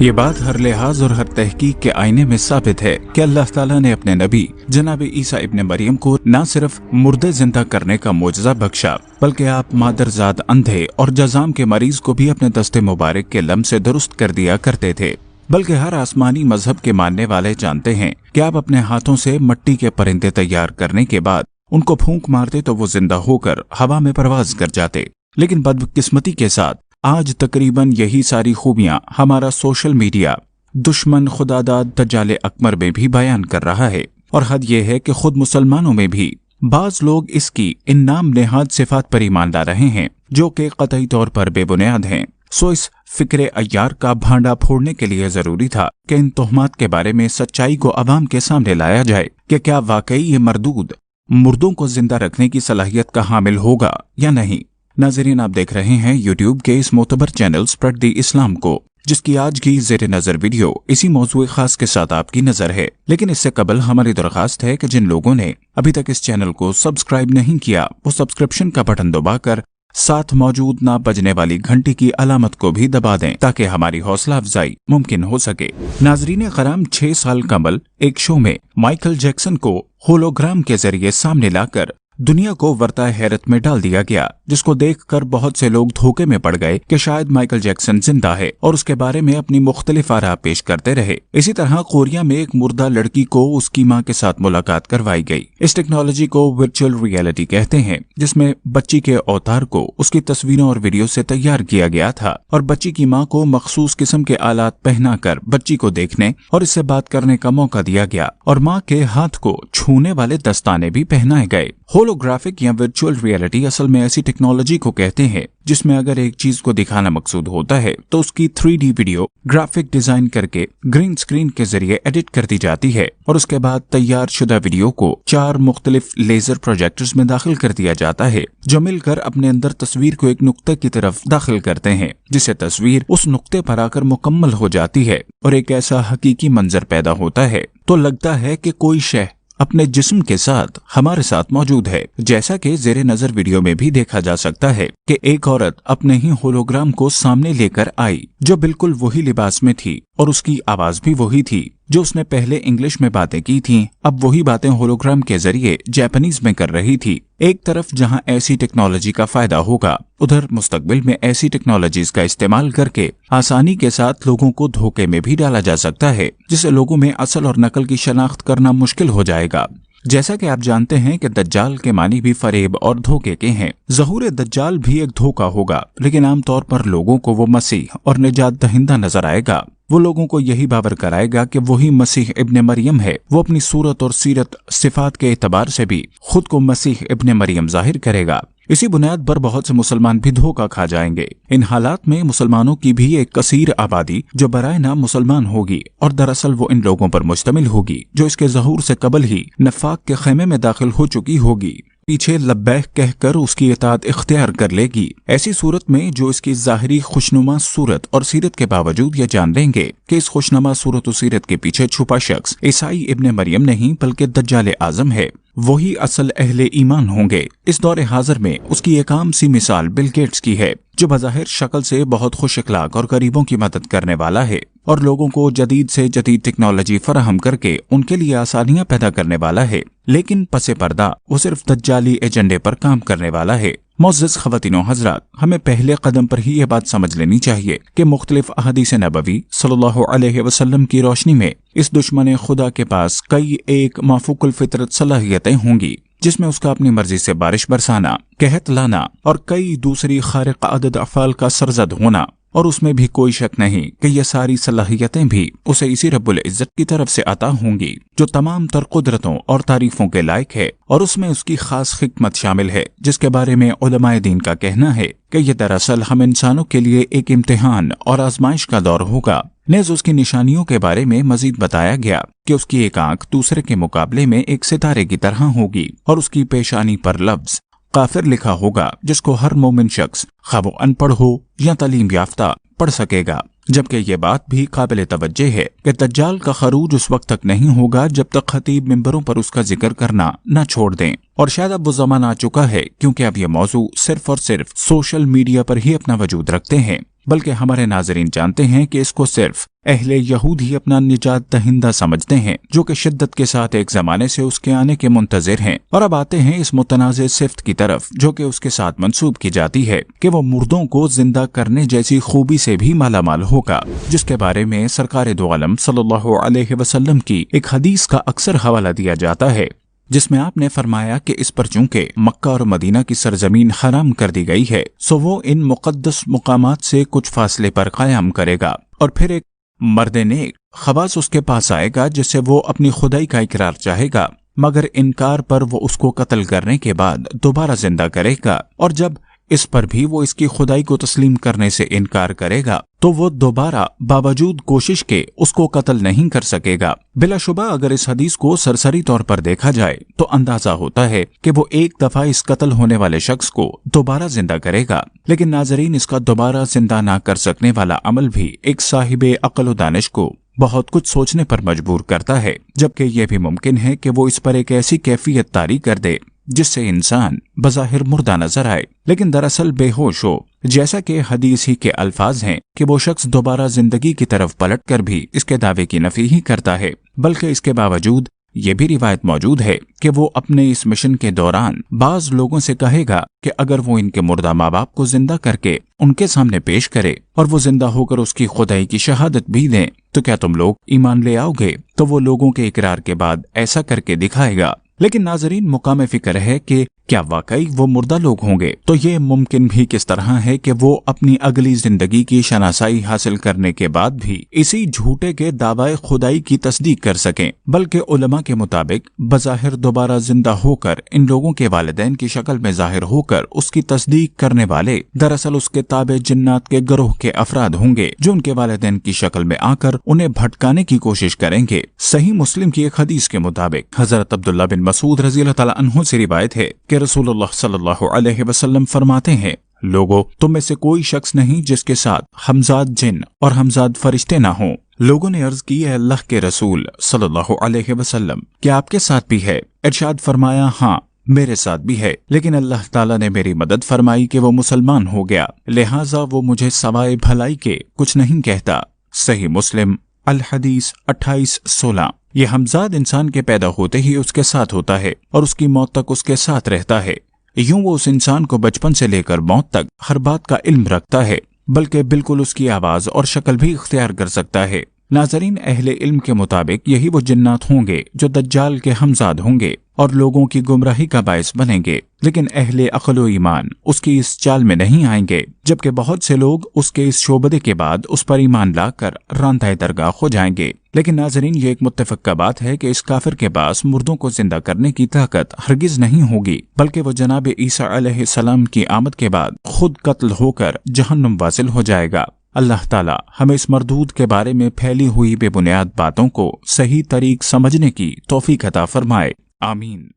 ये बात हर लिहाज और हर तहकीक के आईने में साबित है कि अल्लाह ताला ने अपने नबी जनाब ईसा इब्ने मरियम को न सिर्फ मुर्दे जिंदा करने का मोजज़ा बख्शा, बल्कि आप मादरजाद अंधे और जजाम के मरीज को भी अपने दस्ते मुबारक के लम्ह से दुरुस्त कर दिया करते थे। बल्कि हर आसमानी मजहब के मानने वाले जानते हैं कि आप अपने हाथों से मिट्टी के परिंदे तैयार करने के बाद उनको फूंक मारते तो वो जिंदा होकर हवा में परवाज कर जाते। लेकिन बदकिस्मती के साथ आज तकरीबन यही सारी खूबियां हमारा सोशल मीडिया दुश्मन खुदादाद दज्जाल अकबर में भी बयान कर रहा है। और हद ये है कि खुद मुसलमानों में भी बाज लोग इसकी इन नाम नेहाद सिफात पर ईमान ला रहे हैं जो कि कतई तौर पर बेबुनियाद हैं। सो इस फिक्रे अय्यार का भांडा फोड़ने के लिए जरूरी था कि इन तोहमात के बारे में सच्चाई को अवाम के सामने लाया जाए कि क्या वाकई ये मरदूद मुर्दों को जिंदा रखने की सलाहियत का हामिल होगा या नहीं। नाज़रीन, आप देख रहे हैं यूट्यूब के इस मोतबर चैनल स्प्रेड द इस्लाम को, जिसकी आज की ज़ेरे नज़र वीडियो इसी मौजूद खास के साथ आपकी नजर है। लेकिन इससे कबल हमारी दरखास्त है कि जिन लोगों ने अभी तक इस चैनल को सब्सक्राइब नहीं किया वो सब्सक्रिप्शन का बटन दबाकर साथ मौजूद ना बजने वाली घंटी की अलामत को भी दबा दें ताकि हमारी हौसला अफजाई मुमकिन हो सके। नाजरीन कराम, 6 साल कबल एक शो में माइकल जैक्सन को होलोग्राम के जरिए सामने लाकर दुनिया को वर्ता हैरत में डाल दिया गया, जिसको देखकर बहुत से लोग धोखे में पड़ गए कि शायद माइकल जैक्सन जिंदा है और उसके बारे में अपनी मुख्तलिफ आरा पेश करते रहे। इसी तरह कोरिया में एक मुर्दा लड़की को उसकी मां के साथ मुलाकात करवाई गई। इस टेक्नोलॉजी को वर्चुअल रियलिटी कहते हैं, जिसमें बच्ची के अवतार को उसकी तस्वीरों और वीडियो से तैयार किया गया था और बच्ची की माँ को मखसूस किस्म के आलात पहनाकर बच्ची को देखने और इससे बात करने का मौका दिया गया और माँ के हाथ को छूने वाले दस्ताने भी पहनाए गए। होलोग्राफिक या वर्चुअल रियलिटी असल में ऐसी टेक्नोलॉजी को कहते हैं जिसमें अगर एक चीज को दिखाना मकसूद होता है तो उसकी 3D वीडियो ग्राफिक डिजाइन करके ग्रीन स्क्रीन के जरिए एडिट कर दी जाती है और उसके बाद तैयार शुदा वीडियो को 4 मुख्तलिफ लेजर प्रोजेक्टर्स में दाखिल कर दिया जाता है, जो मिलकर अपने अंदर तस्वीर को एक नुक्ते की तरफ दाखिल करते हैं, जिससे तस्वीर उस नुक्ते पर आकर मुकम्मल हो जाती है और एक ऐसा हकीकी मंजर पैदा होता है तो लगता है कि कोई शय अपने जिस्म के साथ हमारे साथ मौजूद है। जैसा कि ज़ेरे नजर वीडियो में भी देखा जा सकता है कि एक औरत अपने ही होलोग्राम को सामने लेकर आई जो बिल्कुल वही लिबास में थी और उसकी आवाज भी वही थी जो उसने पहले इंग्लिश में बातें की थीं, अब वही बातें होलोग्राम के जरिए जापानीज में कर रही थी। एक तरफ जहां ऐसी टेक्नोलॉजी का फायदा होगा, उधर मुस्तकबिल में ऐसी टेक्नोलॉजीज का इस्तेमाल करके आसानी के साथ लोगों को धोखे में भी डाला जा सकता है, जिससे लोगों में असल और नकल की शनाख्त करना मुश्किल हो जाएगा। जैसा कि आप जानते हैं कि दज्जाल के मानी भी फरेब और धोखे के हैं। ज़हूर दज्जाल भी एक धोखा होगा, लेकिन आमतौर पर लोगों को वो मसीह और निजात दहिंदा नजर आएगा। वो लोगों को यही बावर कराएगा कि वही मसीह इब्ने मरियम है। वो अपनी सूरत और सीरत सिफात के एतबार से भी खुद को मसीह इब्ने मरियम जाहिर करेगा। इसी बुनियाद पर बहुत से मुसलमान भी धोखा खा जाएंगे। इन हालात में मुसलमानों की भी एक कसीर आबादी जो बराए नाम मुसलमान होगी और दरअसल वो इन लोगों पर मुश्तमिल होगी जो इसके ज़हूर से कबल ही नफाक के खेमे में दाखिल हो चुकी होगी, पीछे लब्बैक कहकर उसकी इताअत इख्तियार कर लेगी। ऐसी सूरत में जो इसकी जाहिरी खुशनुमा सूरत और सीरत के बावजूद ये जान लेंगे कि इस खुशनुमा सूरत और सीरत के पीछे छुपा शख्स ईसाई इब्ने मरियम नहीं बल्कि दज्जाल आजम है, वही असल अहले ईमान होंगे। इस दौरे हाजिर में उसकी एक आम सी मिसाल बिल गेट्स की है, जो बज़ाहिर शक्ल से बहुत खुश अखलाक और गरीबों की मदद करने वाला है और लोगों को जदीद से जदीद टेक्नोलॉजी फराहम करके उनके लिए आसानियां पैदा करने वाला है। लेकिन पसे पर्दा वो सिर्फ दज्जाली एजेंडे पर काम करने वाला है। मोअज़्ज़िज़ ख़वातीन और हज़रात, हमें पहले कदम पर ही ये बात समझ लेनी चाहिए कि मुख्तलिफ अहादीस नबवी सल्लल्लाहु अलैहि वसल्लम की रोशनी में इस दुश्मन खुदा के पास कई एक माफूकुल फितरत सलाहियतें होंगी, जिसमें उसका अपनी मर्जी से बारिश बरसाना, कहत लाना और कई दूसरी खारिक़ आदत अफ़ाल का सरजद होना। और उसमें भी कोई शक नहीं कि ये सारी सलाहियतें भी उसे इसी रब्बुल इज़्ज़त की तरफ से अता होंगी जो तमाम तर कुदरतों और तारीफों के लायक है। और उसमें उसकी खास हिकमत शामिल है, जिसके बारे में उलमाए दीन का कहना है कि ये दरअसल हम इंसानों के लिए एक इम्तिहान और आजमाइश का दौर होगा। नेज़ उसकी निशानियों के बारे में मजीद बताया गया कि उसकी एक आंख दूसरे के मुकाबले में एक सितारे की तरह होगी और उसकी पेशानी पर लफ्ज काफिर लिखा होगा, जिसको हर मोमिन शख्स खा वो अनपढ़ हो या तालीम याफ्ता पढ़ सकेगा। जबकि ये बात भी काबिल तवज्जो है कि दज्जाल का खरूज उस वक्त तक नहीं होगा जब तक खतीब मिंबरों पर उसका जिक्र करना न छोड़ दें। और शायद अब वो ज़माना आ चुका है, क्योंकि अब ये मौजू सिर्फ और सिर्फ सोशल मीडिया पर ही अपना वजूद रखते हैं। बल्कि हमारे नाज़रीन जानते हैं कि इसको सिर्फ अहले यहूद ही अपना निजात दहिंदा समझते हैं, जो कि शिद्दत के साथ एक जमाने से उसके आने के मुंतजिर हैं। और अब आते हैं इस मुतनाज़ सिफ्त की तरफ जो कि उसके साथ मंसूब की जाती है कि वो मुर्दों को जिंदा करने जैसी खूबी से भी मालामाल होगा, जिसके बारे में सरकार दो आलम सल्लल्लाहु अलैहि वसल्लम की एक हदीस का अक्सर हवाला दिया जाता है, जिसमें आपने फरमाया कि इस पर चूंकि मक्का और मदीना की सरजमीन हराम कर दी गई है, सो वो इन मुकद्दस मुकामात से कुछ फासले पर कायम करेगा और फिर एक मर्द नेक खबास उसके पास आएगा जिससे वो अपनी खुदाई का इकरार चाहेगा, मगर इनकार पर वो उसको कत्ल करने के बाद दोबारा जिंदा करेगा, और जब इस पर भी वो इसकी खुदाई को तस्लीम करने से इनकार करेगा तो वो दोबारा बावजूद कोशिश के उसको कत्ल नहीं कर सकेगा। बिलाशुबा अगर इस हदीस को सरसरी तौर पर देखा जाए तो अंदाजा होता है कि वो एक दफा इस कत्ल होने वाले शख्स को दोबारा जिंदा करेगा, लेकिन नाजरीन इसका दोबारा जिंदा ना कर सकने वाला अमल भी एक साहिबे अक्ल व दानिश को बहुत कुछ सोचने पर मजबूर करता है, जबकि यह भी मुमकिन है कि वो इस पर एक ऐसी कैफियत तारी कर दे जिससे इंसान बज़ाहिर मुर्दा नजर आए लेकिन दरअसल बेहोश हो, जैसा कि हदीस ही के अल्फाज हैं कि वो शख्स दोबारा जिंदगी की तरफ पलटकर भी इसके दावे की नफी ही करता है, बल्कि इसके बावजूद ये भी रिवायत मौजूद है कि वो अपने इस मिशन के दौरान बाज लोगों से कहेगा कि अगर वो इनके मुर्दा माँ बाप को जिंदा करके उनके सामने पेश करे और वो जिंदा होकर उसकी खुदाई की शहादत भी दें तो क्या तुम लोग ईमान ले आओगे? तो वो लोगों के इकरार के बाद ऐसा करके दिखाएगा। लेकिन नाजरीन मुकाम फिक्र है कि क्या वाकई वो मुर्दा लोग होंगे? तो ये मुमकिन भी किस तरह है कि वो अपनी अगली जिंदगी की शनासाई हासिल करने के बाद भी इसी झूठे के दावाए खुदाई की तस्दीक कर सकें, बल्कि उलमा के मुताबिक बज़ाहिर दोबारा जिंदा होकर इन लोगों के वालिदैन की शक्ल में जाहिर होकर उसकी तस्दीक करने वाले दरअसल उसके ताबे जिन्नात के गिरोह के अफराद होंगे जो उनके वालिदैन की शक्ल में आकर उन्हें भटकाने की कोशिश करेंगे। सही मुस्लिम की एक हदीस के मुताबिक हजरत अब्दुल्ला बिन मसूद रज़ी अल्लाह तआला अन्हु से रिवायत है कि रसूलुल्लाह सल्लल्लाहु अलैहि वसल्लम फरमाते हैं, लोगों तुम में से कोई शख्स नहीं जिसके साथ हमजाद जिन और हमजाद फरिश्ते ना हों। लोगों ने अर्ज की, है अल्लाह के रसूल सल्लल्लाहु अलैहि वसल्लम क्या आपके साथ भी है? इरशाद फरमाया, हाँ मेरे साथ भी है, लेकिन अल्लाह ताला ने मेरी मदद फरमाई कि वो मुसलमान हो गया, लिहाजा वो मुझे सवाए भलाई के कुछ नहीं कहता। सही मुस्लिम अल हदीस 28-16। ये हमजाद इंसान के पैदा होते ही उसके साथ होता है और उसकी मौत तक उसके साथ रहता है। यूं वो उस इंसान को बचपन से लेकर मौत तक हर बात का इल्म रखता है, बल्कि बिल्कुल उसकी आवाज और शक्ल भी इख्तियार कर सकता है। नाजरीन अहले इल्म के मुताबिक यही वो जिन्नात होंगे जो दज्जाल के हमजाद होंगे और लोगों की गुमराही का बायस बनेंगे, लेकिन अहले अक्ल ईमान उसकी इस चाल में नहीं आएंगे, जबकि बहुत से लोग उसके इस शोबदे के बाद उस पर ईमान लाकर रांधाए दरगाह हो जाएंगे। लेकिन नाजरीन ये एक मुत्तफक बात है कि इस काफिर के पास मुर्दों को जिंदा करने की ताकत हरगिज नहीं होगी, बल्कि वो जनाब ईसा अलैहिस्सलाम की आमद के बाद खुद कत्ल होकर जहन्नुम वासिल हो जाएगा। अल्लाह ताला हमें इस मरदूद के बारे में फैली हुई बेबुनियाद बातों को सही तरीक समझने की तौफीक अता फरमाए। आमीन।